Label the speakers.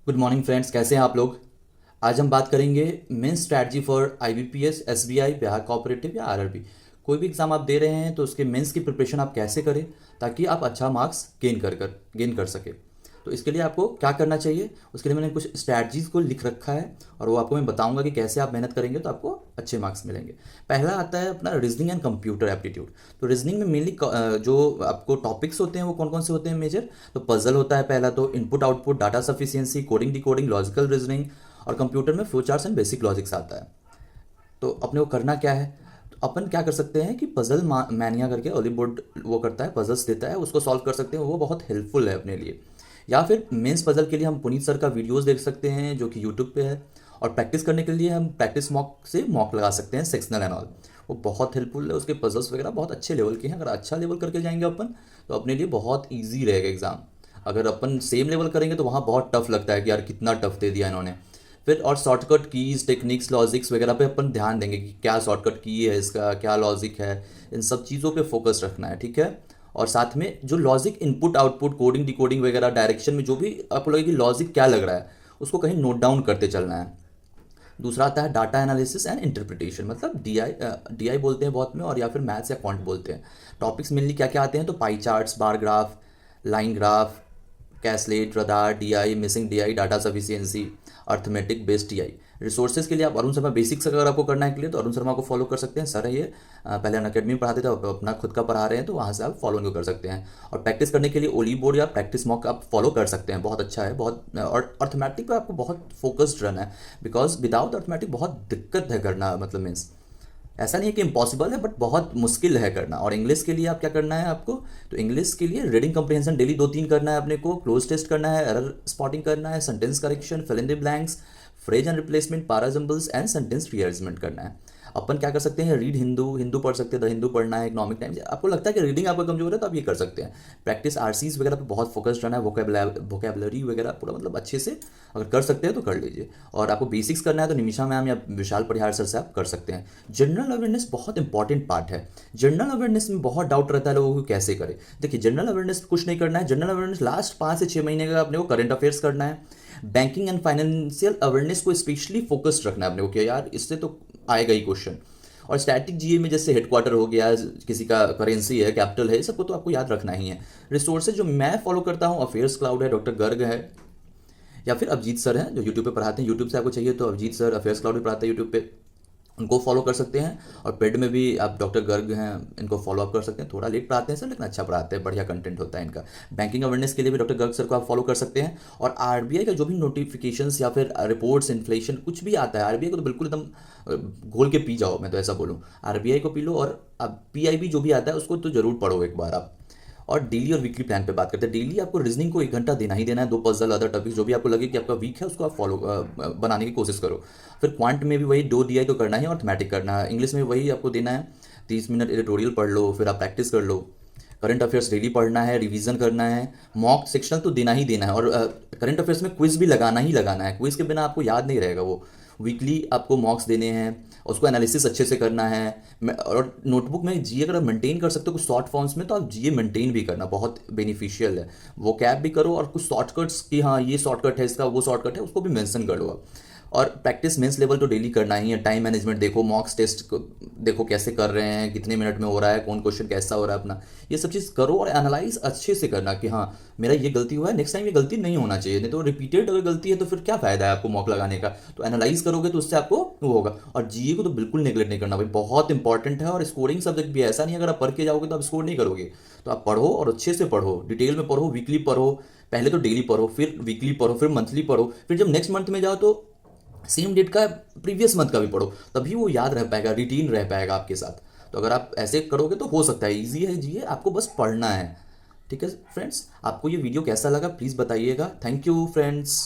Speaker 1: Good morning friends, कैसे हैं आप लोग। आज हम बात करेंगे main strategy for IBPS, SBI, Bihar cooperative या आरआरबी। कोई भी एग्ज़ाम आप दे रहे हैं तो उसके मेंस की प्रिपरेशन आप कैसे करें ताकि आप अच्छा मार्क्स गेन कर सके। तो इसके लिए आपको क्या करना चाहिए, उसके लिए मैंने कुछ स्ट्रैटेजीज को लिख रखा है और वो आपको मैं बताऊंगा कि कैसे आप मेहनत करेंगे तो आपको अच्छे मार्क्स मिलेंगे। पहला आता है अपना रीजनिंग एंड कंप्यूटर एप्टीट्यूड। तो रीजनिंग में मेनली जो आपको टॉपिक्स होते हैं वो कौन कौन से होते हैं मेजर। तो पजल होता है पहला, तो input output, data sufficiency, coding decoding, logical reasoning. और कंप्यूटर में flow charts and basic logics आता है। तो अपने को करना क्या है, तो अपन क्या कर सकते हैं कि पजल मैनिया करके अर्ली बोर्ड वो करता है, पजल्स देता है, उसको सॉल्व कर सकते हैं, वो बहुत हेल्पफुल है अपने लिए। या फिर मेंस पजल के लिए हम पुनीत सर का वीडियोस देख सकते हैं जो कि यूट्यूब पे है। और प्रैक्टिस करने के लिए हम प्रैक्टिस मॉक से मॉक लगा सकते हैं, सेक्शनल एंड ऑल। वो बहुत हेल्पफुल है, उसके पजल्स वगैरह बहुत अच्छे लेवल के हैं। अगर अच्छा लेवल करके जाएंगे अपन तो अपने लिए बहुत ईजी रहेगा एग्ज़ाम। अगर अपन सेम लेवल करेंगे तो वहाँ बहुत टफ लगता है कि यार कितना टफ दे दिया इन्होंने। फिर और शॉर्टकट कीज, टेक्निक्स, लॉजिक्स वगैरह पे अपन ध्यान देंगे कि क्या शॉर्टकट की है, इसका क्या लॉजिक है। इन सब चीज़ों पे फोकस रखना है, ठीक है। और साथ में जो logic, input output, coding decoding वगैरह, डायरेक्शन में जो भी आपको लगे कि लॉजिक क्या लग रहा है उसको कहीं नोट डाउन करते चलना है। दूसरा आता है डाटा एनालिसिस एंड इंटरप्रिटेशन, मतलब डीआई बोलते हैं बहुत में, और या फिर मैथ्स या क्वांट बोलते हैं। टॉपिक्स मेनली क्या क्या आते हैं, तो pie charts, bar graph, line graph, caselet, radar, DI, missing DI, data sufficiency, arithmetic based TI. Resources के लिए आप अरुण शर्मा बेसिक्स अगर आपको करना है के लिए तो अरुण शर्मा को फॉलो कर सकते हैं। सर है ये, पहले अनअकैडमी में पढ़ाते थे, अब अपना खुद का पढ़ा रहे हैं, तो वहाँ से आप फॉलो कर सकते हैं। और प्रैक्टिस करने के लिए ओली बोर्ड या प्रैक्टिस मॉक आप फॉलो कर सकते हैं, बहुत अच्छा है बहुत। और अर्थमेटिक पर आपको बहुत फोकस्ड रहना है, बिकॉज विदाउट अर्थमेटिक बहुत दिक्कत है करना, मतलब मीन्स ऐसा नहीं है कि इम्पॉसिबल है, बट बहुत मुश्किल है करना। और इंग्लिश के लिए आप क्या करना है आपको, तो इंग्लिश के लिए रीडिंग कम्प्रीहेंशन डेली 2-3 करना है अपने को, क्लोज टेस्ट करना है, एरर स्पॉटिंग करना है, sentence correction, fill in the blanks, phrase and replacement, parajumbles and sentence rearrangement करना है। अपन क्या कर सकते हैं, रीड हिंदू, हिंदू पढ़ सकते हैं, द हिंदू पढ़ना है, इकोनॉमिक टाइम्स। आपको लगता है कि रीडिंग आपका कमजोर है तो आप ये कर सकते हैं। प्रैक्टिस आरसीज वगैरह पे बहुत फोकस्ड रहना है, वोकेबलरी वगैरह पूरा मतलब अच्छे से अगर कर सकते हैं तो कर लीजिए। और आपको बेसिक्स करना है तो निमिषा मैम या विशाल परिहार सर से आप कर सकते हैं। जनरल अवेयरनेस बहुत इंपॉर्टेंट पार्ट है। जनरल अवेयरनेस में बहुत डाउट रहता है लोगों को कैसे करें। देखिए, जनरल अवेयरनेस कुछ नहीं करना है। जनरल अवेयरनेस लास्ट 5 से 6 महीने का अपने को करंट अफेयर्स करना है। बैंकिंग एंड फाइनेंशियल अवेयरनेस को स्पेशली फोकस्ड रखना है अपने को कि यार इससे तो आएगा ही क्वेश्चन। और स्टैटिक जीए में जैसे हेडक्वार्टर हो गया, किसी का करेंसी है, कैपिटल है, सबको तो आपको याद रखना ही है। रिसोर्सेज जो मैं फॉलो करता हूँ, अफेयर्स क्लाउड है, डॉक्टर गर्ग है, या फिर अभिजीत सर हैं जो यूट्यूब पे पढ़ाते हैं। यूट्यूब से आपको चाहिए तो अभिजीत सर अफेयर्स क्लाउड पे पढ़ाते हैं यूट्यूब पे, उनको फॉलो कर सकते हैं। और पेड में भी आप डॉक्टर गर्ग हैं, इनको फॉलो अप कर सकते हैं। थोड़ा लेट पढ़ाते हैं सर लेकिन अच्छा पढ़ाते हैं, बढ़िया कंटेंट होता है इनका। बैंकिंग अवेयरनेस के लिए भी डॉक्टर गर्ग सर को आप फॉलो कर सकते हैं। और आरबीआई का जो भी नोटिफिकेशंस या फिर रिपोर्ट्स, इन्फ्लेशन कुछ भी आता है, आरबीआई को तो बिल्कुल एकदम घोल के पी जाओ, मैं तो ऐसा बोलूँ। आरबीआई को पी लो, और अब पीआईबी जो भी आता है उसको तो जरूर पढ़ो एक बार आप। और डेली और वीकली प्लान पे बात करते हैं। डेली आपको रीजनिंग को 1 घंटा देना ही देना है, 2 पजल, अदर टॉपिक्स जो भी आपको लगे कि आपका वीक है उसको आप फॉलो बनाने की कोशिश करो। फिर क्वांट में भी वही 2 डीआई तो करना ही, और थमेटिक करना है। इंग्लिश में वही आपको देना है, 30 मिनट एडिटोरियल पढ़ लो, फिर आप प्रैक्टिस कर लो। करंट अफेयर्स डेली पढ़ना है, रिवीजन करना है, मॉक सेक्शनल तो देना ही देना है। और करंट अफेयर्स में क्विज भी लगाना ही लगाना है, क्विज के बिना आपको याद नहीं रहेगा वो। वीकली आपको मॉक्स देने हैं, उसको एनालिसिस अच्छे से करना है। और नोटबुक में जीए अगर मेंटेन कर सकते हो कुछ शॉर्ट फॉर्म्स में तो आप जीए मेंटेन भी करना, बहुत बेनिफिशियल है। वो कैप भी करो, और कुछ शॉर्टकट्स की, हाँ ये शॉर्टकट है इसका, वो शॉर्टकट है, उसको भी मेंशन कर लो आप। और प्रैक्टिस मेंस लेवल तो डेली करना ही है। टाइम मैनेजमेंट देखो, मॉक्स टेस्ट देखो कैसे कर रहे हैं, कितने मिनट में हो रहा है, कौन क्वेश्चन कैसा हो रहा है अपना, ये सब चीज़ करो। और एनालाइज अच्छे से करना कि हाँ मेरा ये गलती हुआ है, नेक्स्ट टाइम ये गलती नहीं होना चाहिए। नहीं तो रिपीटेड अगर गलती है तो फिर क्या फ़ायदा है आपको मॉक लगाने का। तो एनालाइज करोगे तो उससे आपको वो होगा। और जीए को तो बिल्कुल नेगलेक्ट नहीं करना भाई, बहुत इंपॉर्टेंट है। और स्कोरिंग सब्जेक्ट भी है, ऐसा नहीं अगर आप पढ़ के जाओगे तो आप स्कोर नहीं करोगे। तो आप पढ़ो और अच्छे से पढ़ो, डिटेल में पढ़ो, वीकली पढ़ो। पहले तो डेली पढ़ो, फिर वीकली पढ़ो, फिर मंथली पढ़ो, फिर जब नेक्स्ट मंथ में जाओ तो सेम डेट का प्रीवियस मंथ का भी पढ़ो, तभी वो याद रह पाएगा, रूटीन रह पाएगा आपके साथ। तो अगर आप ऐसे करोगे तो हो सकता है, ईजी है जी, आपको बस पढ़ना है। ठीक है फ्रेंड्स, आपको ये वीडियो कैसा लगा प्लीज़ बताइएगा। Thank you friends.